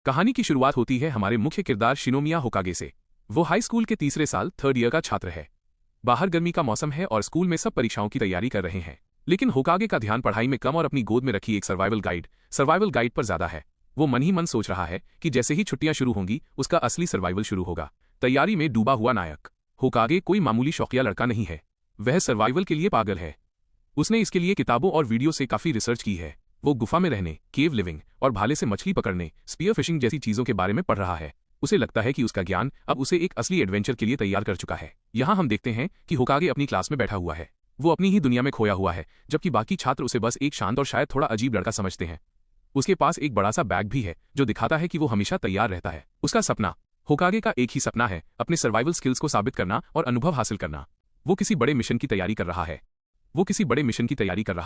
कहानी की शुरुआत होती है हमारे मुख्य किरदार शिनोमिया होकागे से। वो हाई स्कूल के तीसरे साल 3rd ईयर का छात्र है। बाहर गर्मी का मौसम है और स्कूल में सब परीक्षाओं की तैयारी कर रहे हैं, लेकिन होकागे का ध्यान पढ़ाई में कम और अपनी गोद में रखी एक सर्वाइवल गाइड पर ज्यादा है। वो मन ही मन सोच रहा है कि जैसे ही छुट्टियां शुरू होंगी उसका असली सर्वाइवल शुरू होगा। तैयारी में डूबा हुआ नायक होकागे कोई मामूली शौकिया लड़का नहीं है, वह सर्वाइवल के लिए पागल है। उसने इसके लिए किताबों और वीडियो से काफी रिसर्च की है। वो गुफा में रहने, केव लिविंग और भाले से मछली पकड़ने, स्पीयर फिशिंग जैसी चीजों के बारे में पढ़ रहा है। उसे लगता है कि उसका ज्ञान अब उसे एक असली एडवेंचर के लिए तैयार कर चुका है। यहाँ हम देखते हैं कि होकागे अपनी क्लास में बैठा हुआ है। वो अपनी ही दुनिया में खोया हुआ है, जबकि बाकी छात्र उसे बस एक शांत और शायद थोड़ा अजीब लड़का समझते हैं। उसके पास एक बड़ा सा बैग भी है जो दिखाता है कि वो हमेशा तैयार रहता है। उसका सपना, होकागे का एक ही सपना है, अपने सर्वाइवल स्किल्स को साबित करना और अनुभव हासिल करना। वो किसी बड़े मिशन की तैयारी कर रहा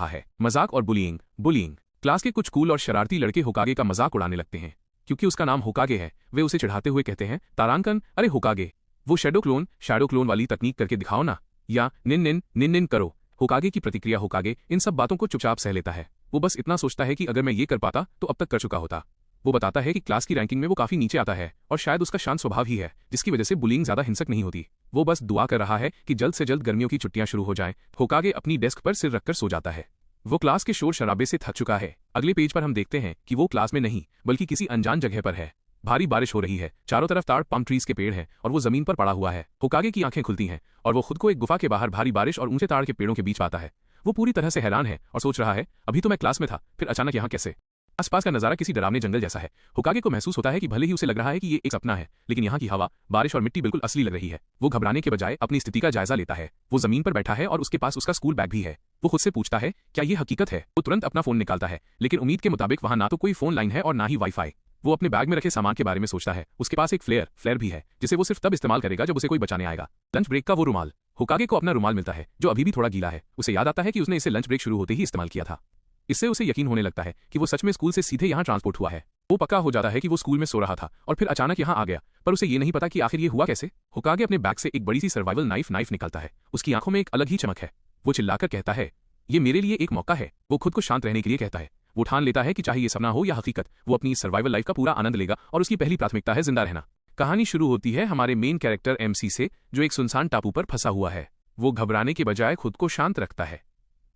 है। मजाक और बुलिंग। क्लास के कुछ कूल और शरारती लड़के होकागे का मजाक उड़ाने लगते हैं। क्योंकि उसका नाम होकागे है, वे उसे चिढ़ाते हुए कहते हैं, तारांकन, अरे होकागे, वो शैडो क्लोन वाली तकनीक करके दिखाओ ना, या निन करो। होकागे की प्रतिक्रिया, होकागे इन सब बातों को चुपचाप सह लेता है। वो बस इतना सोचता है कि अगर मैं ये कर पाता तो अब तक कर चुका होता। वो बताता है कि क्लास की रैंकिंग में वो काफी नीचे आता है और शायद उसका शांत स्वभाव ही है जिसकी वजह से बुलिंग ज्यादा हिंसक नहीं होती। वो बस दुआ कर रहा है कि जल्द से जल्द गर्मियों की छुट्टियां शुरू हो जाएं। होकागे अपनी डेस्क पर सिर रखकर सो जाता है। वो क्लास के शोर शराबे से थक चुका है। अगले पेज पर हम देखते हैं कि वो क्लास में नहीं बल्कि किसी अनजान जगह पर है। भारी बारिश हो रही है, चारों तरफ ताड़ पम ट्रीज के पेड़ हैं और वो जमीन पर पड़ा हुआ है। होकागे की आंखें खुलती हैं और वो खुद को एक गुफा के बाहर भारी बारिश और ऊंचे ताड़ के पेड़ों के बीच पाता है। वो पूरी तरह से हैरान है और सोच रहा है, अभी तो मैं क्लास में था, फिर अचानक यहाँ कैसे? आसपास का नजारा किसी डरावने जंगल जैसा है। होकागे को महसूस होता है कि भले ही उसे लग रहा है कि ये एक सपना है, लेकिन यहाँ की हवा, बारिश और मिट्टी बिल्कुल असली लग रही है। वो घबराने के बजाय अपनी स्थिति का जायजा लेता है। वो जमीन पर बैठा है और उसके पास उसका स्कूल बैग भी है। वो खुद से पूछता है, क्या ये हकीकत है? वो तुरंत अपना फोन निकालता है, लेकिन उम्मीद के मुताबिक वहाँ ना तो कोई फोन लाइन है और ना ही वाईफाई। वो अपने बैग में रखे सामान के बारे में सोचता है। उसके पास एक फ्लेयर भी है जिसे वो सिर्फ तब इस्तेमाल करेगा जब उसे कोई बचाने आएगा। लंच ब्रेक का वो रुमाल। होकागे को अपना रुमाल मिलता है जो अभी भी थोड़ा गीला है। उसे याद आता है कि उसने इसे लंच ब्रेक शुरू होते ही इस्तेमाल किया था। इससे उसे यकीन होने लगता है कि वो सच में स्कूल से सीधे यहाँ ट्रांसपोर्ट हुआ है। वो पक्का हो जाता है कि वो स्कूल में सो रहा था और फिर अचानक यहाँ आ गया, पर उसे ये नहीं पता कि आखिर ये हुआ कैसे। होकागे अपने बैग से एक बड़ी सी सर्वाइवल नाइफ निकालता है। उसकी आंखों में एक अलग ही चमक है। वो चिल्लाकर कहता है, ये मेरे लिए एक मौका है। वो खुद को शांत रहने के लिए कहता है। वो ठान लेता है कि चाहे ये सपना हो या हकीकत, वो अपनी सर्वाइवल लाइफ का पूरा आनंद लेगा और उसकी पहली प्राथमिकता है जिंदा रहना। कहानी शुरू होती है हमारे मेन कैरेक्टर MC से, जो एक सुनसान टापू पर फंसा हुआ है। वो घबराने के बजाय खुद को शांत रखता है।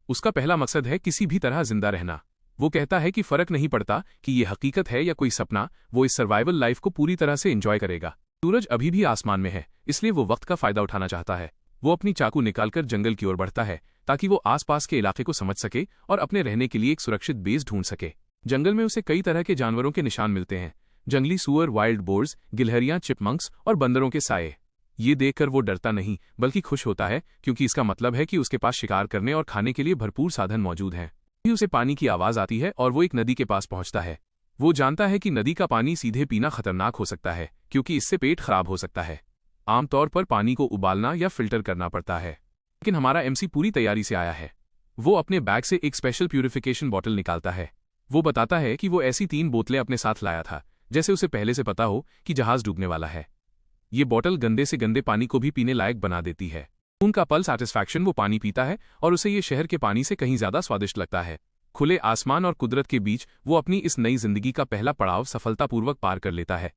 उसका पहला मकसद है किसी भी तरह जिंदा रहना। वो कहता है कि फर्क नहीं पड़ता कि ये हकीकत है या कोई सपना, वो इस सर्वाइवल लाइफ को पूरी तरह से एंजॉय करेगा। सूरज अभी भी आसमान में है, इसलिए वो वक्त का फायदा उठाना चाहता है। वो अपनी चाकू निकालकर जंगल की ओर बढ़ता है ताकि वो आसपास के इलाके को समझ सके और अपने रहने के लिए एक सुरक्षित बेस ढूंढ सके। जंगल में उसे कई तरह के जानवरों के निशान मिलते हैं, जंगली सुअर, वाइल्ड बोर्स, गिलहरियां, चिपमंक्स और बंदरों के साए। ये देखकर वो डरता नहीं बल्कि खुश होता है, क्योंकि इसका मतलब है कि उसके पास शिकार करने और खाने के लिए भरपूर साधन मौजूद हैं। उसे पानी की आवाज आती है और वो एक नदी के पास पहुंचता है। वो जानता है कि नदी का पानी सीधे पीना खतरनाक हो सकता है, क्योंकि इससे पेट खराब हो सकता है। आमतौर पर पानी को उबालना या फिल्टर करना पड़ता है, लेकिन हमारा MC पूरी तैयारी से आया है। वो अपने बैग से एक स्पेशल प्यूरिफिकेशन बॉटल निकालता है। वो बताता है कि वो ऐसी 3 बोतलें अपने साथ लाया था, जैसे उसे पहले से पता हो कि जहाज डूबने वाला है। ये बॉटल गंदे से गंदे पानी को भी पीने लायक बना देती है। उनका पल सैटिस्फैक्शन, वो पानी पीता है और उसे ये शहर के पानी से कहीं ज्यादा स्वादिष्ट लगता है। खुले आसमान और कुदरत के बीच वो अपनी इस नई जिंदगी का पहला पड़ाव सफलतापूर्वक पार कर लेता है।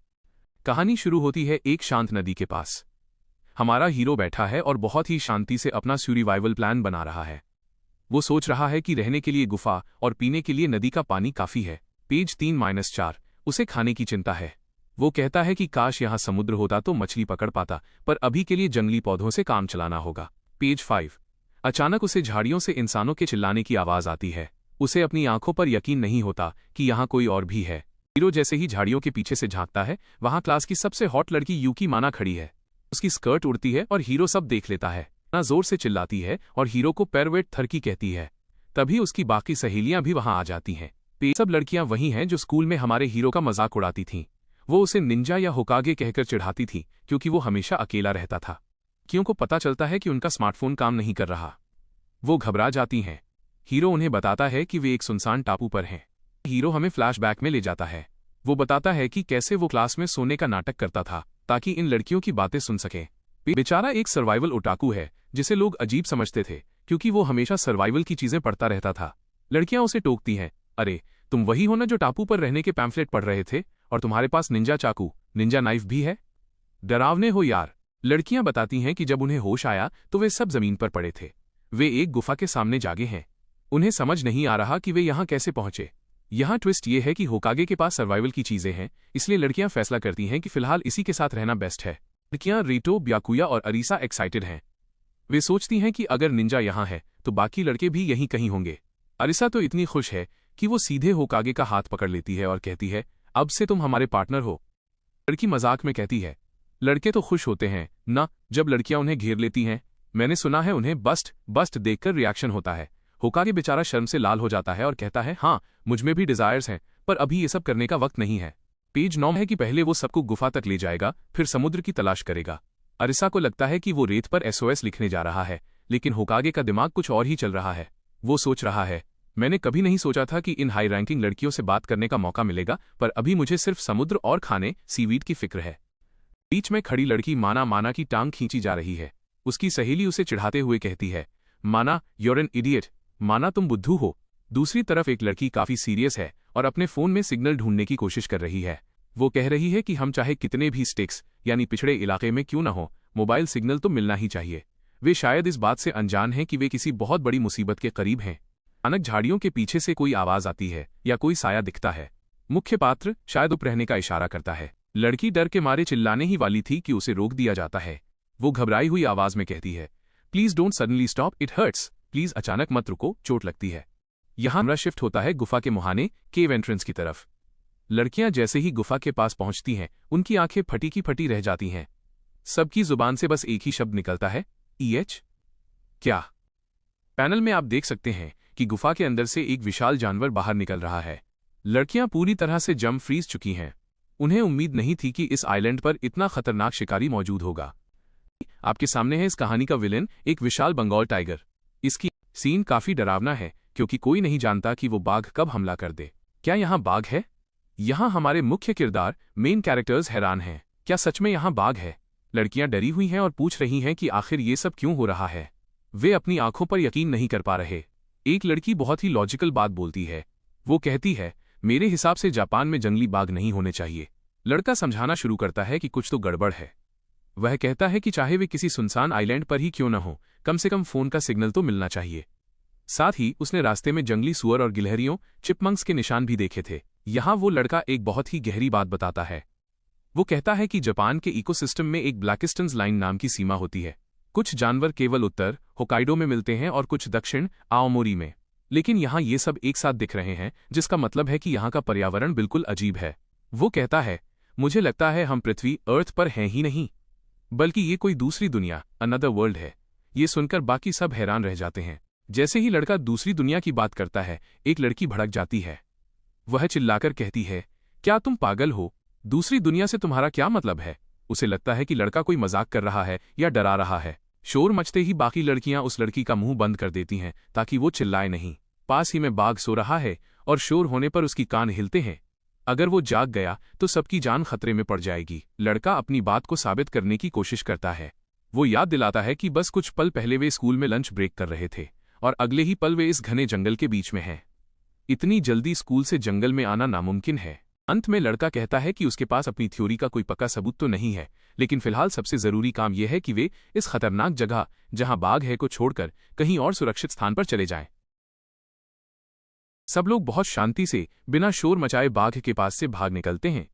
कहानी शुरू होती है एक शांत नदी के पास। हमारा हीरो बैठा है और बहुत ही शांति से अपना सर्वाइवल प्लान बना रहा है। वो सोच रहा है कि रहने के लिए गुफा और पीने के लिए नदी का पानी काफी है। पेज 3-4। उसे खाने की चिंता है। वो कहता है कि काश यहाँ समुद्र होता तो मछली पकड़ पाता, पर अभी के लिए जंगली पौधों से काम चलाना होगा। पेज 5। अचानक उसे झाड़ियों से इंसानों के चिल्लाने की आवाज आती है। उसे अपनी आंखों पर यकीन नहीं होता कि यहाँ कोई और भी है। हीरो जैसे ही झाड़ियों के पीछे से झांकता है, वहां क्लास की सबसे हॉट लड़की यूकी माना खड़ी है। उसकी स्कर्ट उड़ती है और हीरो सब देख लेता है। ना जोर से चिल्लाती है और हीरो को पैरवेट थरकी कहती है। तभी उसकी बाकी सहेलियां भी वहां आ जाती हैं। सब लड़कियां वही हैं जो स्कूल में हमारे हीरो का मजाक उड़ाती थीं। वो उसे निंजा या होकागे कहकर चिढ़ाती थी, क्योंकि वो हमेशा अकेला रहता था। क्यों को पता चलता है कि उनका स्मार्टफोन काम नहीं कर रहा। वो घबरा जाती हैं। हीरो उन्हें बताता है कि वे एक सुनसान टापू पर हैं। हीरो हमें फ्लैशबैक में ले जाता है। वो बताता है कि कैसे वो क्लास में सोने का नाटक करता था ताकि इन लड़कियों की बातें सुन सके। बेचारा एक सर्वाइवल ओटाकू है जिसे लोग अजीब समझते थे, क्योंकि वो हमेशा सर्वाइवल की चीजें पढ़ता रहता था। लड़कियां उसे टोकती हैं, अरे तुम वही हो ना जो टापू पर रहने के पैम्फलेट पढ़ रहे थे, और तुम्हारे पास निंजा चाकू, निंजा नाइफ भी है? डरावने हो यार। लड़कियां बताती हैं कि जब उन्हें होश आया तो वे सब जमीन पर पड़े थे। वे एक गुफा के सामने जागे हैं। उन्हें समझ नहीं आ रहा कि वे यहां कैसे पहुंचे। यहां ट्विस्ट ये है कि होकागे के पास सर्वाइवल की चीजें हैं, इसलिए लड़कियां फैसला करती हैं कि फिलहाल इसी के साथ रहना बेस्ट है। लड़कियां रीटो, ब्याकुया और अरीसा एक्साइटेड हैं। वे सोचती हैं कि अगर निंजा यहां है तो बाकी लड़के भी यहीं कहीं होंगे। अरीसा तो इतनी खुश है कि वो सीधे होकागे का हाथ पकड़ लेती है और कहती है, अब से तुम हमारे पार्टनर हो। लड़की मजाक में कहती है, लड़के तो खुश होते हैं ना जब लड़कियां उन्हें घेर लेती हैं। मैंने सुना है उन्हें बस्ट देखकर रिएक्शन होता है। होकागे बेचारा शर्म से लाल हो जाता है और कहता है, हाँ मुझमें भी डिजायर्स हैं, पर अभी ये सब करने का वक्त नहीं है। पेज 9 है कि पहले वो सबको गुफा तक ले जाएगा, फिर समुद्र की तलाश करेगा। अरिसा को लगता है कि वो रेत पर SOS लिखने जा रहा है, लेकिन होकागे का दिमाग कुछ और ही चल रहा है। वो सोच रहा है, मैंने कभी नहीं सोचा था कि इन हाई रैंकिंग लड़कियों से बात करने का मौका मिलेगा, पर अभी मुझे सिर्फ समुद्र और खाने सीवीड की फिक्र है। बीच में खड़ी लड़की माना की टांग खींची जा रही है। उसकी सहेली उसे चिढ़ाते हुए कहती है, माना यूर एन इडियट, माना तुम बुद्धू हो। दूसरी तरफ एक लड़की काफी सीरियस है और अपने फोन में सिग्नल ढूंढने की कोशिश कर रही है। वो कह रही है कि हम चाहे कितने भी स्टिक्स यानी पिछड़े इलाके में क्यों न हो, मोबाइल सिग्नल तो मिलना ही चाहिए। वे शायद इस बात से अनजान हैं कि वे किसी बहुत बड़ी मुसीबत के करीब हैं। अचानक झाड़ियों के पीछे से कोई आवाज आती है या कोई साया दिखता है। मुख्य पात्र शायद उप रहने का इशारा करता है। लड़की डर के मारे चिल्लाने ही वाली थी कि उसे रोक दिया जाता है। वो घबराई हुई आवाज में कहती है, please don't suddenly stop, it hurts. Please अचानक मत रुको, चोट लगती है। यहां हमरा शिफ्ट होता है गुफा के मुहाने केव एंट्रेंस की तरफ। लड़कियां जैसे ही गुफा के पास पहुंचती हैं, उनकी आंखें फटी की फटी रह जाती हैं। सबकी जुबान से बस एक ही शब्द निकलता है, EH। क्या? पैनल में आप देख सकते हैं कि गुफा के अंदर से एक विशाल जानवर बाहर निकल रहा है। लड़कियां पूरी तरह से जम फ्रीज चुकी हैं। उन्हें उम्मीद नहीं थी कि इस आइलैंड पर इतना खतरनाक शिकारी मौजूद होगा। आपके सामने है इस कहानी का विलेन, एक विशाल बंगाल टाइगर। इसकी सीन काफी डरावना है क्योंकि कोई नहीं जानता कि वो बाघ कब हमला कर दे। क्या यहाँ बाघ है? यहाँ हमारे मुख्य किरदार मेन कैरेक्टर्स हैरान हैं। क्या सच में यहाँ बाघ है? लड़कियां डरी हुई हैं और पूछ रही हैं कि आखिर ये सब क्यों हो रहा है। वे अपनी आंखों पर यकीन नहीं कर पा रहे। एक लड़की बहुत ही लॉजिकल बात बोलती है। वो कहती है, मेरे हिसाब से जापान में जंगली बाघ नहीं होने चाहिए। लड़का समझाना शुरू करता है कि कुछ तो गड़बड़ है। वह कहता है कि चाहे वे किसी सुनसान आइलैंड पर ही क्यों न हो, कम से कम फोन का सिग्नल तो मिलना चाहिए। साथ ही उसने रास्ते में जंगली सुअर और गिलहरियों, चिपमंक्स के निशान भी देखे थे। यहाँ वो लड़का एक बहुत ही गहरी बात बताता है। वो कहता है कि जापान के इकोसिस्टम में एक ब्लैकिस्टन्स लाइन नाम की सीमा होती है। कुछ जानवर केवल उत्तर होकाइडो में मिलते हैं और कुछ दक्षिण आओमोरी में, लेकिन यहाँ ये सब एक साथ दिख रहे हैं, जिसका मतलब है कि यहाँ का पर्यावरण बिल्कुल अजीब है। वो कहता है, मुझे लगता है हम पृथ्वी अर्थ पर हैं ही नहीं, बल्कि ये कोई दूसरी दुनिया, अनदर वर्ल्ड है। ये सुनकर बाकी सब हैरान रह जाते हैं। जैसे ही लड़का दूसरी दुनिया की बात करता है, एक लड़की भड़क जाती है। वह चिल्लाकर कहती है, क्या तुम पागल हो? दूसरी दुनिया से तुम्हारा क्या मतलब है? उसे लगता है कि लड़का कोई मजाक कर रहा है या डरा रहा है। शोर मचते ही बाकी लड़कियां उस लड़की का मुंह बंद कर देती हैं ताकि वो चिल्लाए नहीं। पास ही में बाघ सो रहा है और शोर होने पर उसकी कान हिलते हैं। अगर वो जाग गया तो सबकी जान खतरे में पड़ जाएगी। लड़का अपनी बात को साबित करने की कोशिश करता है। वो याद दिलाता है कि बस कुछ पल पहले वे स्कूल में लंच ब्रेक कर रहे थे और अगले ही पल वे इस घने जंगल के बीच में हैं। इतनी जल्दी स्कूल से जंगल में आना नामुमकिन है। अंत में लड़का कहता है कि उसके पास अपनी थ्योरी का कोई पक्का सबूत तो नहीं है, लेकिन फिलहाल सबसे जरूरी काम यह है कि वे इस खतरनाक जगह जहां बाघ है को छोड़कर कहीं और सुरक्षित स्थान पर चले जाएं। सब लोग बहुत शांति से बिना शोर मचाए बाघ के पास से भाग निकलते हैं।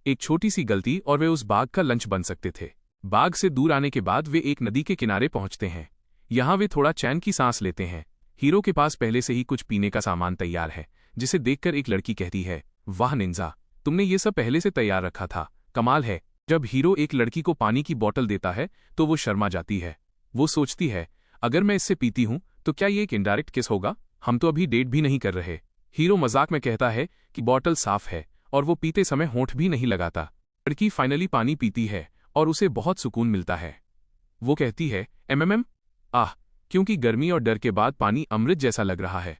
एक छोटी सी गलती और वे उस बाघ का लंच बन सकते थे। बाघ से दूर आने के बाद वे एक नदी के किनारे पहुंचते हैं। यहां वे थोड़ा चैन की सांस लेते हैं। हीरो के पास पहले से ही कुछ पीने का सामान तैयार है, जिसे देखकर एक लड़की कहती है, वाह निंजा, तुमने ये सब पहले से तैयार रखा था, कमाल है। जब हीरो एक लड़की को पानी की बोतल देता है तो वो शर्मा जाती है। वो सोचती है, अगर मैं इससे पीती हूं तो क्या ये एक इनडायरेक्ट किस होगा? हम तो अभी डेट भी नहीं कर रहे। हीरो मजाक में कहता है कि बोतल साफ है और वो पीते समय होंठ भी नहीं लगाता। लड़की फाइनली पानी पीती है और उसे बहुत सुकून मिलता है। वो कहती है, आह, क्योंकि गर्मी और डर के बाद पानी अमृत जैसा लग रहा है।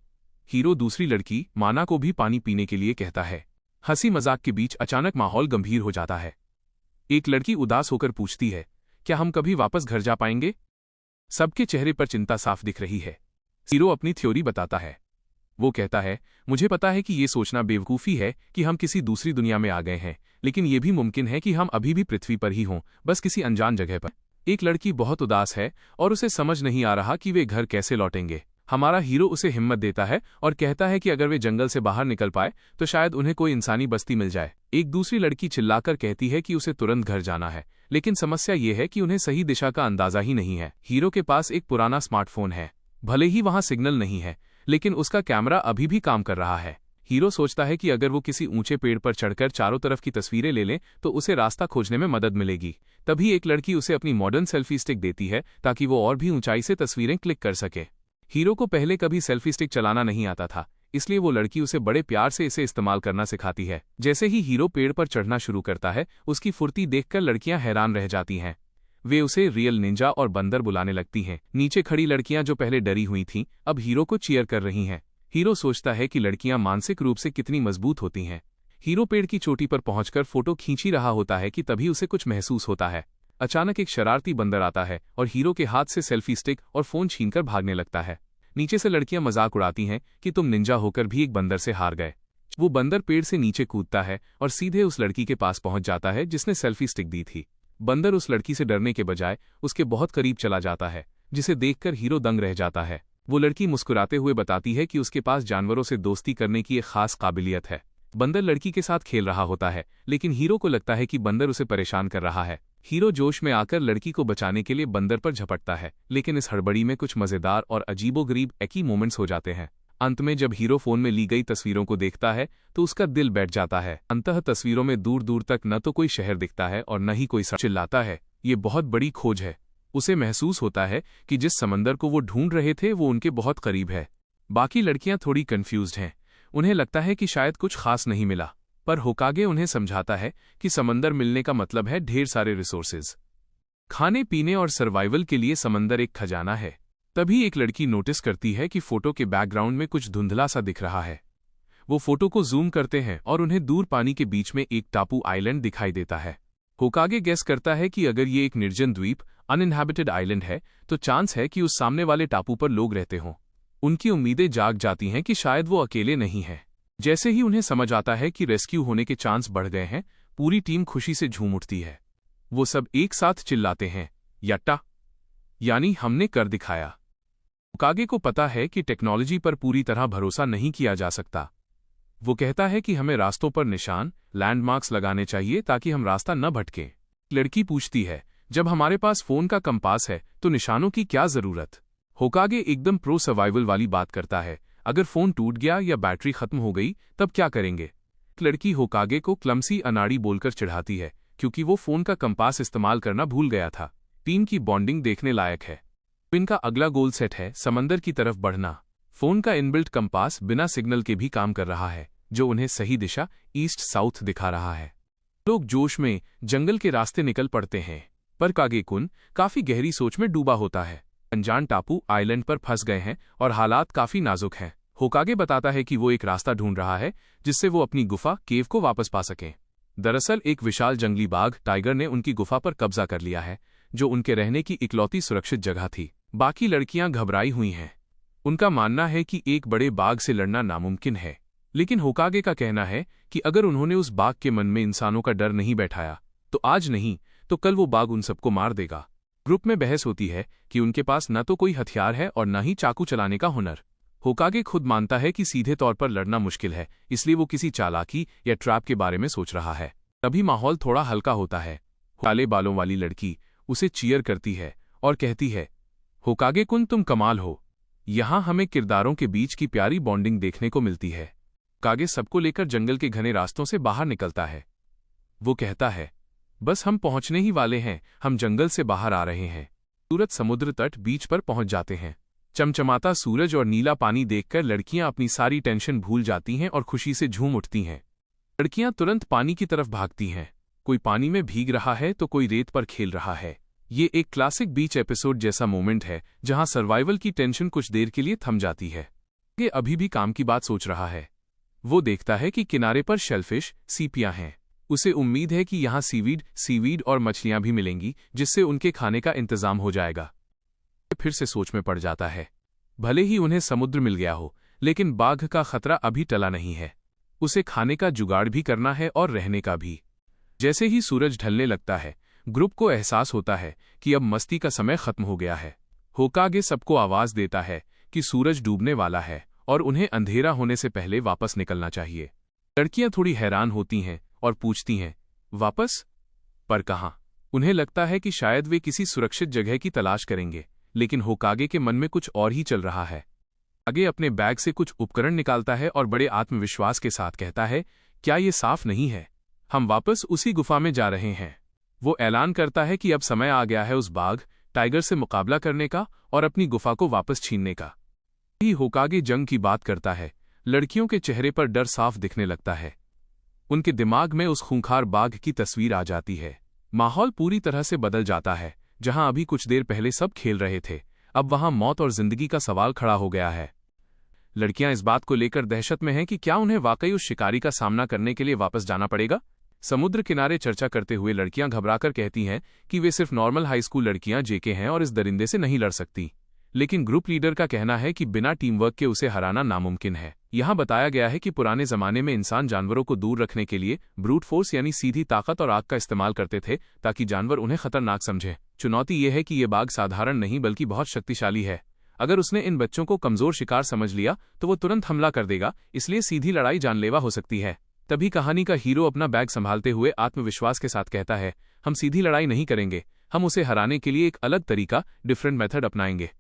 हीरो दूसरी लड़की माना को भी पानी पीने के लिए कहता है। हंसी मजाक के बीच अचानक माहौल गंभीर हो जाता है। एक लड़की उदास होकर पूछती है, क्या हम कभी वापस घर जा पाएंगे? सबके चेहरे पर चिंता साफ दिख रही है। हीरो अपनी थ्योरी बताता है। वो कहता है, मुझे पता है कि ये सोचना बेवकूफ़ी है कि हम किसी दूसरी दुनिया में आ गए हैं, लेकिन ये भी मुमकिन है कि हम अभी भी पृथ्वी पर ही हों, बस किसी अनजान जगह पर। एक लड़की बहुत उदास है और उसे समझ नहीं आ रहा कि वे घर कैसे लौटेंगे। हमारा हीरो उसे हिम्मत देता है और कहता है कि अगर वे जंगल से बाहर निकल पाए तो शायद उन्हें कोई इंसानी बस्ती मिल जाए। एक दूसरी लड़की चिल्लाकर कहती है कि उसे तुरंत घर जाना है, लेकिन समस्या ये है कि उन्हें सही दिशा का अंदाजा ही नहीं है। हीरो के पास एक पुराना स्मार्टफोन है, भले ही वहां सिग्नल नहीं है, लेकिन उसका कैमरा अभी भी काम कर रहा है। हीरो सोचता है कि अगर वो किसी ऊंचे पेड़ पर चढ़कर चारों तरफ की तस्वीरें ले लें तो उसे रास्ता खोजने में मदद मिलेगी। तभी एक लड़की उसे अपनी मॉडर्न सेल्फी स्टिक देती है ताकि वो और भी ऊंचाई से तस्वीरें क्लिक कर सके। हीरो को पहले कभी सेल्फी स्टिक चलाना नहीं आता था, इसलिए वो लड़की उसे बड़े प्यार से इसे इस्तेमाल करना सिखाती है। जैसे ही हीरो पेड़ पर चढ़ना शुरू करता है, उसकी फुर्ती देखकर लड़कियां हैरान रह जाती हैं। वे उसे रियल निंजा और बंदर बुलाने लगती हैं। नीचे खड़ी लड़कियां जो पहले डरी हुई थीं, अब हीरो को चीयर कर रही हैं। हीरो सोचता है कि लड़कियां मानसिक रूप से कितनी मजबूत होती हैं। हीरो पेड़ की चोटी पर पहुंचकर फोटो खींच ही रहा होता है कि तभी उसे कुछ महसूस होता है। अचानक एक शरारती बंदर आता है और हीरो के हाथ से सेल्फी स्टिक और फोन छीनकर भागने लगता है। नीचे से लड़कियां मजाक उड़ाती हैं कि तुम निंजा होकर भी एक बंदर से हार गए। वो बंदर पेड़ से नीचे कूदता है और सीधे उस लड़की के पास पहुंच जाता है जिसने सेल्फी स्टिक दी थी। बंदर उस लड़की से डरने के बजाय उसके बहुत करीब चला जाता है, जिसे देखकर हीरो दंग रह जाता है। वो लड़की मुस्कुराते हुए बताती है कि उसके पास जानवरों से दोस्ती करने की एक खास काबिलियत है। बंदर लड़की के साथ खेल रहा होता है, लेकिन हीरो को लगता है कि बंदर उसे परेशान कर रहा है। हीरो जोश में आकर लड़की को बचाने के लिए बंदर पर झपटता है, लेकिन इस हड़बड़ी में कुछ मजेदार और अजीबोगरीब एक मोमेंट्स हो जाते हैं। अंत में जब हीरो फोन में ली गई तस्वीरों को देखता है तो उसका दिल बैठ जाता है। अंततः तस्वीरों में दूर दूर तक न तो कोई शहर दिखता है और न ही कोई सड़क। चिल्लाता है, ये बहुत बड़ी खोज है। उसे महसूस होता है कि जिस समंदर को वो ढूंढ रहे थे वो उनके बहुत करीब है। बाकी लड़कियां थोड़ी कंफ्यूज्ड हैं, उन्हें लगता है कि शायद कुछ खास नहीं मिला, पर होकागे उन्हें समझाता है कि समंदर मिलने का मतलब है ढेर सारे रिसोर्सेज। खाने पीने और सर्वाइवल के लिए समंदर एक खजाना है। तभी एक लड़की नोटिस करती है कि फोटो के बैकग्राउंड में कुछ धुंधला सा दिख रहा है। वो फोटो को जूम करते हैं और उन्हें दूर पानी के बीच में एक टापू आइलैंड दिखाई देता है। होकागे गेस करता है कि अगर ये एक निर्जन द्वीप अनइनहैबिटेड आइलैंड है तो चांस है कि उस सामने वाले टापू पर लोग रहते हों। उनकी उम्मीदें जाग जाती हैं कि शायद वो अकेले नहीं हैं। जैसे ही उन्हें समझ आता है कि रेस्क्यू होने के चांस बढ़ गए हैं, पूरी टीम खुशी से झूम उठती है। वो सब एक साथ चिल्लाते हैं, यट्टा, यानी हमने कर दिखाया। होकागे को पता है कि टेक्नोलॉजी पर पूरी तरह भरोसा नहीं किया जा सकता। वो कहता है कि हमें रास्तों पर निशान, लैंडमार्क्स लगाने चाहिए ताकि हम रास्ता न भटकें। लड़की पूछती है, जब हमारे पास फोन का कंपास है तो निशानों की क्या जरूरत? होकागे एकदम प्रो सर्वाइवल वाली बात करता है, अगर फोन टूट गया या बैटरी खत्म हो गई तब क्या करेंगे? लड़की होकागे को क्लमसी अनाड़ी बोलकर चिढ़ाती है क्योंकि वो फोन का कंपास इस्तेमाल करना भूल गया था। टीम की बॉन्डिंग देखने लायक है। इनका अगला गोल सेट है समंदर की तरफ बढ़ना। फोन का इनबिल्ट कंपास बिना सिग्नल के भी काम कर रहा है, जो उन्हें सही दिशा ईस्ट साउथ दिखा रहा है। लोग जोश में जंगल के रास्ते निकल पड़ते हैं, पर कागे-कुन काफी गहरी सोच में डूबा होता है। अनजान टापू आइलैंड पर फंस गए हैं और हालात काफी नाजुक हैं। होकागे बताता है कि वो एक रास्ता ढूंढ रहा है जिससे वो अपनी गुफा केव को वापस पा सकें। दरअसल एक विशाल जंगली बाघ टाइगर ने उनकी गुफा पर कब्जा कर लिया है, जो उनके रहने की इकलौती सुरक्षित जगह थी। बाकी लड़कियां घबराई हुई हैं। उनका मानना है कि एक बड़े बाघ से लड़ना नामुमकिन है, लेकिन होकागे का कहना है कि अगर उन्होंने उस बाघ के मन में इंसानों का डर नहीं बैठाया तो आज नहीं तो कल वो बाघ उन सबको मार देगा। ग्रुप में बहस होती है कि उनके पास न तो कोई हथियार है और न ही चाकू चलाने का हुनर। होकागे खुद मानता है कि सीधे तौर पर लड़ना मुश्किल है, इसलिए वो किसी चालाकी या ट्रैप के बारे में सोच रहा है। तभी माहौल थोड़ा हल्का होता है। काले बालों वाली लड़की उसे चीयर करती है और कहती है, होकागे-कुन तुम कमाल हो, यहाँ हमें किरदारों के बीच की प्यारी बॉन्डिंग देखने को मिलती है। कागे सबको लेकर जंगल के घने रास्तों से बाहर निकलता है। वो कहता है, बस हम पहुंचने ही वाले हैं, हम जंगल से बाहर आ रहे हैं। सूरज समुद्र तट बीच पर पहुंच जाते हैं। चमचमाता सूरज और नीला पानी देखकर लड़कियां अपनी सारी टेंशन भूल जाती हैं और खुशी से झूम उठती हैं। लड़कियां तुरंत पानी की तरफ भागती हैं। कोई पानी में भीग रहा है तो कोई रेत पर खेल रहा है। ये एक क्लासिक बीच एपिसोड जैसा मोमेंट है जहां सर्वाइवल की टेंशन कुछ देर के लिए थम जाती है। ये अभी भी काम की बात सोच रहा है। वो देखता है कि किनारे पर शेलफिश, सीपियां हैं। उसे उम्मीद है कि यहाँ सीवीड और मछलियां भी मिलेंगी, जिससे उनके खाने का इंतजाम हो जाएगा। फिर से सोच में पड़ जाता है। भले ही उन्हें समुद्र मिल गया हो, लेकिन बाघ का खतरा अभी टला नहीं है। उसे खाने का जुगाड़ भी करना है और रहने का भी। जैसे ही सूरज ढलने लगता है, ग्रुप को एहसास होता है कि अब मस्ती का समय खत्म हो गया है। होकागे सबको आवाज देता है कि सूरज डूबने वाला है और उन्हें अंधेरा होने से पहले वापस निकलना चाहिए। लड़कियां थोड़ी हैरान होती हैं और पूछती हैं, वापस? पर कहाँ? उन्हें लगता है कि शायद वे किसी सुरक्षित जगह की तलाश करेंगे, लेकिन होकागे के मन में कुछ और ही चल रहा है। आगे अपने बैग से कुछ उपकरण निकालता है और बड़े आत्मविश्वास के साथ कहता है, क्या ये साफ नहीं है? हम वापस उसी गुफा में जा रहे हैं। वो ऐलान करता है कि अब समय आ गया है उस बाघ टाइगर से मुकाबला करने का और अपनी गुफा को वापस छीनने का। ही होकागे जंग की बात करता है, लड़कियों के चेहरे पर डर साफ दिखने लगता है। उनके दिमाग में उस खूंखार बाघ की तस्वीर आ जाती है। माहौल पूरी तरह से बदल जाता है। जहां अभी कुछ देर पहले सब खेल रहे थे, अब वहां मौत और जिंदगी का सवाल खड़ा हो गया है। लड़कियां इस बात को लेकर दहशत में हैं कि क्या उन्हें वाकई उस शिकारी का सामना करने के लिए वापस जाना पड़ेगा। समुद्र किनारे चर्चा करते हुए लड़कियां घबराकर कहती हैं कि वे सिर्फ नॉर्मल हाई स्कूल लड़कियां जेके हैं और इस दरिंदे से नहीं लड़ सकती। लेकिन ग्रुप लीडर का कहना है कि बिना टीम वर्क के उसे हराना नामुमकिन है। यहाँ बताया गया है कि पुराने जमाने में इंसान जानवरों को दूर रखने के लिए ब्रूट फोर्स यानी सीधी ताकत और आग का इस्तेमाल करते थे ताकि जानवर उन्हें खतरनाक समझें। चुनौती ये है कि ये बाघ साधारण नहीं बल्कि बहुत शक्तिशाली है। अगर उसने इन बच्चों को कमजोर शिकार समझ लिया तो वो तुरंत हमला कर देगा, इसलिए सीधी लड़ाई जानलेवा हो सकती है। तभी कहानी का हीरो अपना बैग संभालते हुए आत्मविश्वास के साथ कहता है, हम सीधी लड़ाई नहीं करेंगे, हम उसे हराने के लिए एक अलग तरीका, डिफरेंट मेथड अपनाएंगे।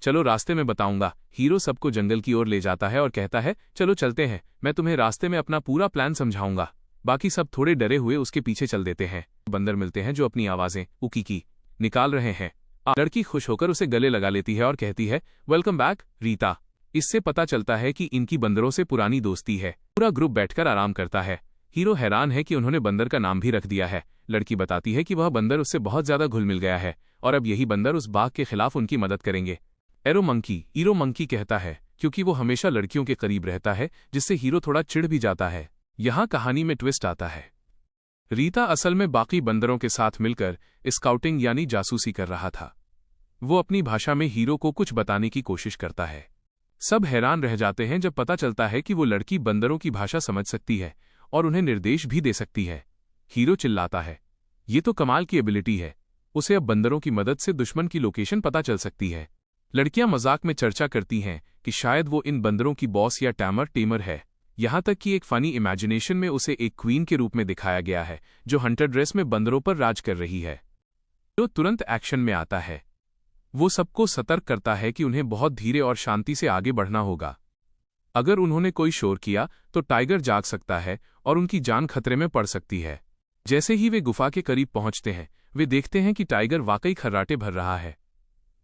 चलो रास्ते में बताऊंगा। हीरो सबको जंगल की ओर ले जाता है और कहता है, चलो चलते हैं, मैं तुम्हें रास्ते में अपना पूरा प्लान समझाऊंगा। बाकी सब थोड़े डरे हुए उसके पीछे चल देते हैं। बंदर मिलते हैं जो अपनी आवाजें उकी निकाल रहे हैं। लड़की खुश होकर उसे गले लगा लेती है और कहती है, वेलकम बैक रीता। इससे पता चलता है कि इनकी बंदरों से पुरानी दोस्ती है। पूरा ग्रुप बैठकर आराम करता है। हीरो हैरान है कि उन्होंने बंदर का नाम भी रख दिया है। लड़की बताती है कि वह बंदर उससे बहुत ज्यादा घुल मिल गया है और अब यही बंदर उस बाघ के खिलाफ उनकी मदद करेंगे। ईरो मंकी कहता है, क्योंकि वो हमेशा लड़कियों के करीब रहता है, जिससे हीरो थोड़ा चिढ़ भी जाता है। यहाँ कहानी में ट्विस्ट आता है। रीता असल में बाकी बंदरों के साथ मिलकर स्काउटिंग यानी जासूसी कर रहा था। वो अपनी भाषा में हीरो को कुछ बताने की कोशिश करता है। सब हैरान रह जाते हैं जब पता चलता है कि वो लड़की बंदरों की भाषा समझ सकती है और उन्हें निर्देश भी दे सकती है। हीरो चिल्लाता है, ये तो कमाल की एबिलिटी है, उसे अब बंदरों की मदद से दुश्मन की लोकेशन पता चल सकती है। लड़कियां मजाक में चर्चा करती हैं कि शायद वो इन बंदरों की बॉस या टेमर है। यहां तक कि एक फनी इमेजिनेशन में उसे एक क्वीन के रूप में दिखाया गया है जो हंटर ड्रेस में बंदरों पर राज कर रही है। जो तुरंत एक्शन में आता है। वो सबको सतर्क करता है कि उन्हें बहुत धीरे और शांति से आगे बढ़ना होगा। अगर उन्होंने कोई शोर किया तो टाइगर जाग सकता है और उनकी जान खतरे में पड़ सकती है। जैसे ही वे गुफा के करीब पहुंचते हैं, वे देखते हैं कि टाइगर वाकई खर्राटे भर रहा है।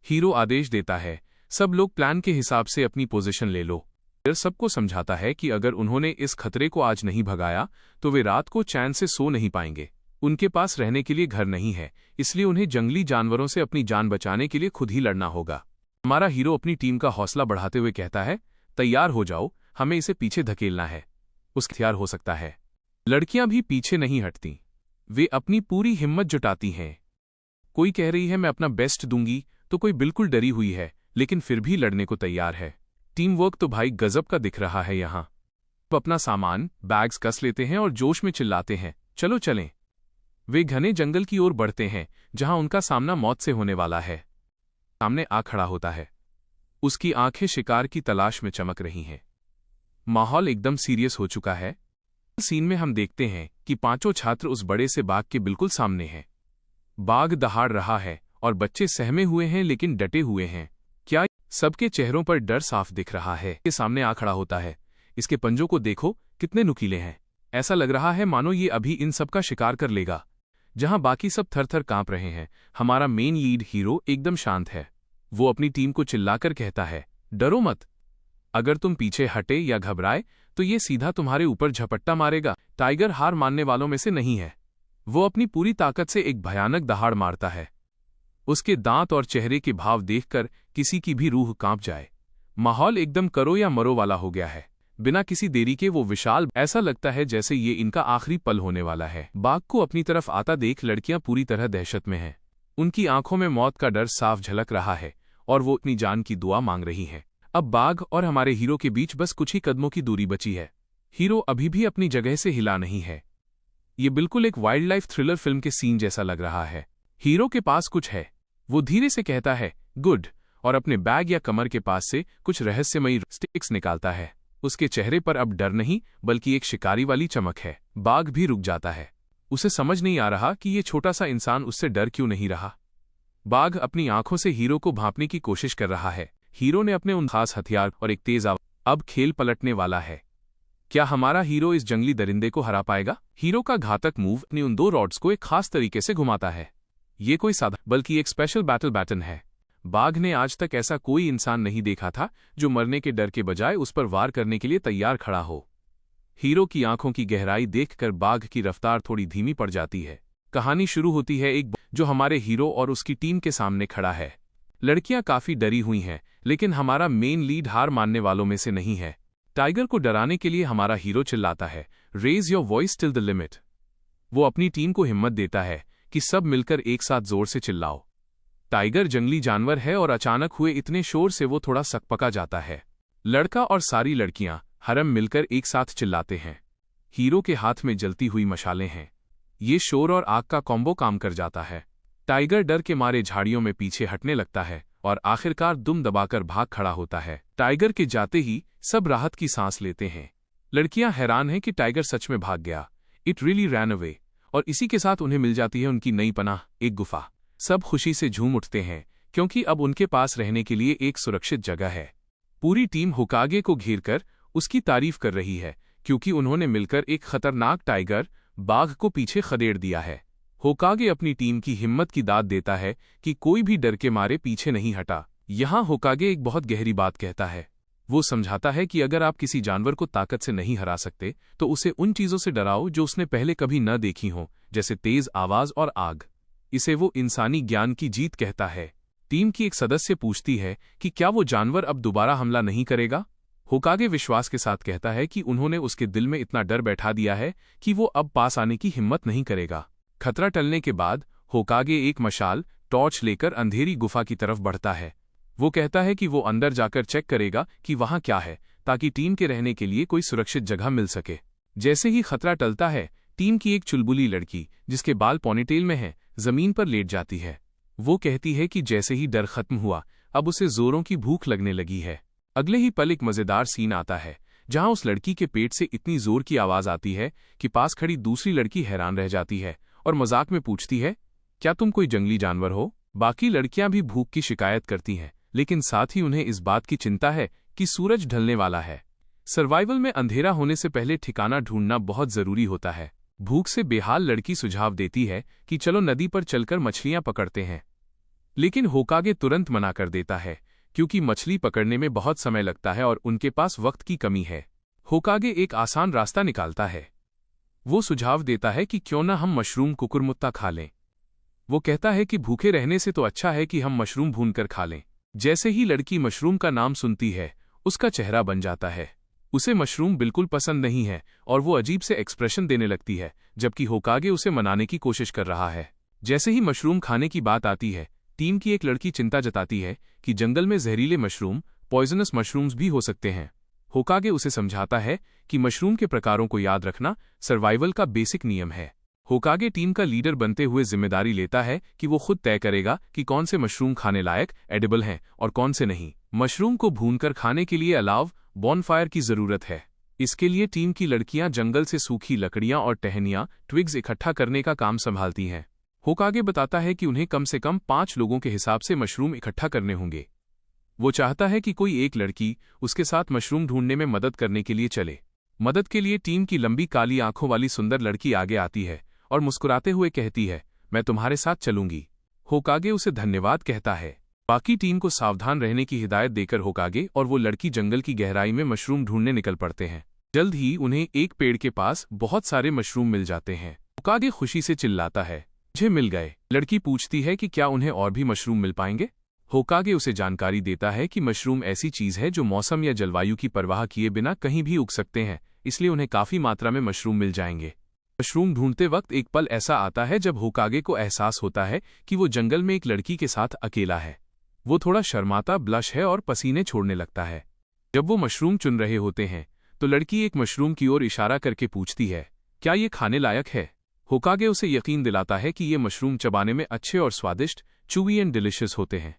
हीरो आदेश देता है, सब लोग प्लान के हिसाब से अपनी पोजीशन ले लो। टाइगर सबको समझाता है कि अगर उन्होंने इस खतरे को आज नहीं भगाया तो वे रात को चैन से सो नहीं पाएंगे। उनके पास रहने के लिए घर नहीं है, इसलिए उन्हें जंगली जानवरों से अपनी जान बचाने के लिए खुद ही लड़ना होगा। हमारा हीरो अपनी टीम का हौसला बढ़ाते हुए कहता है, तैयार हो जाओ, हमें इसे पीछे धकेलना है। उसका हथियार हो सकता है। लड़कियां भी पीछे नहीं हटती। वे अपनी पूरी हिम्मत जुटाती हैं। कोई कह रही है मैं अपना बेस्ट दूंगी, तो कोई बिल्कुल डरी हुई है लेकिन फिर भी लड़ने को तैयार है। टीम वर्क तो भाई गजब का दिख रहा है यहाँ। अब अपना सामान बैग्स कस लेते हैं और जोश में चिल्लाते हैं, चलो चलें। वे घने जंगल की ओर बढ़ते हैं जहां उनका सामना मौत से होने वाला है। सामने आ खड़ा होता है। उसकी आंखें शिकार की तलाश में चमक रही हैं। माहौल एकदम सीरियस हो चुका है। सीन में हम देखते हैं कि पांचों छात्र उस बड़े से बाघ के बिल्कुल सामने हैं। बाघ दहाड़ रहा है और बच्चे सहमे हुए हैं लेकिन डटे हुए हैं। क्या सबके चेहरों पर डर साफ दिख रहा है। ये सामने आ खड़ा होता है। इसके पंजों को देखो, कितने नुकीले हैं। ऐसा लग रहा है मानो ये अभी इन सब का शिकार कर लेगा। जहां बाकी सब थर थर कांप रहे हैं, हमारा मेन लीड हीरो एकदम शांत है। वो अपनी टीम को चिल्लाकर कहता है, डरो मत। अगर तुम पीछे हटे या घबराए तो ये सीधा तुम्हारे ऊपर झपट्टा मारेगा। टाइगर हार मानने वालों में से नहीं है। वो अपनी पूरी ताकत से एक भयानक दहाड़ मारता है। उसके दांत और चेहरे के भाव देखकर किसी की भी रूह कांप जाए। माहौल एकदम करो या मरो वाला हो गया है। बिना किसी देरी के वो विशाल, ऐसा लगता है जैसे ये इनका आखिरी पल होने वाला है। बाघ को अपनी तरफ आता देख लड़कियां पूरी तरह दहशत में हैं। उनकी आंखों में मौत का डर साफ झलक रहा है और वो अपनी जान की दुआ मांग रही हैं। अब बाघ और हमारे हीरो के बीच बस कुछ ही कदमों की दूरी बची है। हीरो अभी भी अपनी जगह से हिला नहीं है। ये बिल्कुल एक वाइल्ड लाइफ थ्रिलर फिल्म के सीन जैसा लग रहा है। हीरो के पास कुछ है, वो धीरे से कहता है गुड, और अपने बैग या कमर के पास से कुछ रहस्यमयी स्टिक्स निकालता है। उसके चेहरे पर अब डर नहीं बल्कि एक शिकारी वाली चमक है। बाघ भी रुक जाता है। उसे समझ नहीं आ रहा कि ये छोटा सा इंसान उससे डर क्यों नहीं रहा। बाघ अपनी आंखों से हीरो को भांपने की कोशिश कर रहा है। हीरो ने अपने उन खास हथियार और एक तेज आवाज। अब खेल पलटने वाला है। क्या हमारा हीरो इस जंगली दरिंदे को हरा पाएगा? हीरो का घातक मूव अपनी उन 2 रॉड्स को एक खास तरीके से घुमाता है। ये कोई साधा बल्कि एक स्पेशल बैटल बैटन है। बाघ ने आज तक ऐसा कोई इंसान नहीं देखा था जो मरने के डर के बजाय उस पर वार करने के लिए तैयार खड़ा हो। हीरो की आंखों की गहराई देखकर बाघ की रफ्तार थोड़ी धीमी पड़ जाती है। कहानी शुरू होती है एक जो हमारे हीरो और उसकी टीम के सामने खड़ा है। लड़कियां काफी डरी हुई हैं, लेकिन हमारा मेन लीड हार मानने वालों में से नहीं है। टाइगर को डराने के लिए हमारा हीरो चिल्लाता है raise your voice till the limit. वो अपनी टीम को हिम्मत देता है कि सब मिलकर एक साथ जोर से चिल्लाओ। टाइगर जंगली जानवर है और अचानक हुए इतने शोर से वो थोड़ा सकपका जाता है। लड़का और सारी लड़कियां हरम मिलकर एक साथ चिल्लाते हैं। हीरो के हाथ में जलती हुई मशालें हैं। ये शोर और आग का कॉम्बो काम कर जाता है। टाइगर डर के मारे झाड़ियों में पीछे हटने लगता है और आखिरकार दुम दबाकर भाग खड़ा होता है। टाइगर के जाते ही सब राहत की सांस लेते हैं। लड़कियां हैरान हैं कि टाइगर सच में भाग गया। It really ran away. और इसी के साथ उन्हें मिल जाती है उनकी नई पनाह, एक गुफा। सब खुशी से झूम उठते हैं क्योंकि अब उनके पास रहने के लिए एक सुरक्षित जगह है। पूरी टीम होकागे को घेरकर उसकी तारीफ कर रही है क्योंकि उन्होंने मिलकर एक खतरनाक टाइगर बाघ को पीछे खदेड़ दिया है। होकागे अपनी टीम की हिम्मत की दाद देता है कि कोई भी डर के मारे पीछे नहीं हटा। यहाँ होकागे एक बहुत गहरी बात कहता है। वो समझाता है कि अगर आप किसी जानवर को ताकत से नहीं हरा सकते तो उसे उन चीजों से डराओ जो उसने पहले कभी न देखी हों, जैसे तेज आवाज और आग। इसे वो इंसानी ज्ञान की जीत कहता है। टीम की एक सदस्य पूछती है कि क्या वो जानवर अब दोबारा हमला नहीं करेगा। होकागे विश्वास के साथ कहता है कि उन्होंने उसके दिल में इतना डर बैठा दिया है कि वो अब पास आने की हिम्मत नहीं करेगा। खतरा टलने के बाद होकागे एक मशाल टॉर्च लेकर अंधेरी गुफा की तरफ बढ़ता है। वो कहता है कि वो अंदर जाकर चेक करेगा कि वहां क्या है, ताकि टीम के रहने के लिए कोई सुरक्षित जगह मिल सके। जैसे ही खतरा टलता है, टीम की एक चुलबुली लड़की जिसके बाल पोनीटेल में हैं, जमीन पर लेट जाती है। वो कहती है कि जैसे ही डर खत्म हुआ, अब उसे जोरों की भूख लगने लगी है। अगले ही पल एक मजेदार सीन आता है जहां उस लड़की के पेट से इतनी जोर की आवाज आती है कि पास खड़ी दूसरी लड़की हैरान रह जाती है और मजाक में पूछती है, क्या तुम कोई जंगली जानवर हो? बाकी लड़कियां भी भूख की शिकायत करती हैं, लेकिन साथ ही उन्हें इस बात की चिंता है कि सूरज ढलने वाला है। सर्वाइवल में अंधेरा होने से पहले ठिकाना ढूंढना बहुत जरूरी होता है। भूख से बेहाल लड़की सुझाव देती है कि चलो नदी पर चलकर मछलियां पकड़ते हैं, लेकिन होकागे तुरंत मना कर देता है क्योंकि मछली पकड़ने में बहुत समय लगता है और उनके पास वक्त की कमी है। होकागे एक आसान रास्ता निकालता है। वो सुझाव देता है कि क्यों ना हम मशरूम कुकुरमुत्ता खा लें। वो कहता है कि भूखे रहने से तो अच्छा है कि हम मशरूम भूनकर खा लें। जैसे ही लड़की मशरूम का नाम सुनती है, उसका चेहरा बन जाता है। उसे मशरूम बिल्कुल पसंद नहीं है और वो अजीब से एक्सप्रेशन देने लगती है, जबकि होकागे उसे मनाने की कोशिश कर रहा है। जैसे ही मशरूम खाने की बात आती है, टीम की एक लड़की चिंता जताती है कि जंगल में जहरीले मशरूम, पॉइजनस मशरूम्स भी हो सकते हैं। होकागे उसे समझाता है कि मशरूम के प्रकारों को याद रखना सर्वाइवल का बेसिक नियम है। होकागे टीम का लीडर बनते हुए जिम्मेदारी लेता है कि वो खुद तय करेगा कि कौन से मशरूम खाने लायक एडिबल हैं और कौन से नहीं। मशरूम को भूनकर खाने के लिए अलाव बॉनफायर की जरूरत है। इसके लिए टीम की लड़कियां जंगल से सूखी लकड़ियां और टहनियां, ट्विग्स इकट्ठा करने का काम संभालती हैं। होकागे बताता है कि उन्हें कम से कम 5 लोगों के हिसाब से मशरूम इकट्ठा करने होंगे। वो चाहता है कि कोई एक लड़की उसके साथ मशरूम ढूंढने में मदद करने के लिए चले। मदद के लिए टीम की लंबी काली आंखों वाली सुंदर लड़की आगे आती है और मुस्कुराते हुए कहती है, मैं तुम्हारे साथ चलूंगी। होकागे उसे धन्यवाद कहता है। बाकी टीम को सावधान रहने की हिदायत देकर होकागे और वो लड़की जंगल की गहराई में मशरूम ढूंढने निकल पड़ते हैं। जल्द ही उन्हें एक पेड़ के पास बहुत सारे मशरूम मिल जाते हैं। होकागे खुशी से चिल्लाता है, मुझे मिल गए। लड़की पूछती है कि क्या उन्हें और भी मशरूम मिल पाएंगे। होकागे उसे जानकारी देता है कि मशरूम ऐसी चीज है जो मौसम या जलवायु की परवाह किए बिना कहीं भी उग सकते हैं, इसलिए उन्हें काफी मात्रा में मशरूम मिल जाएंगे। मशरूम ढूंढते वक्त एक पल ऐसा आता है जब होकागे को एहसास होता है कि वो जंगल में एक लड़की के साथ अकेला है। वो थोड़ा शर्माता ब्लश है और पसीने छोड़ने लगता है। जब वो मशरूम चुन रहे होते हैं तो लड़की एक मशरूम की ओर इशारा करके पूछती है, क्या ये खाने लायक है? होकागे उसे यकीन दिलाता है कि ये मशरूम चबाने में अच्छे और स्वादिष्ट, चूवी एंड डिलिशियस होते हैं।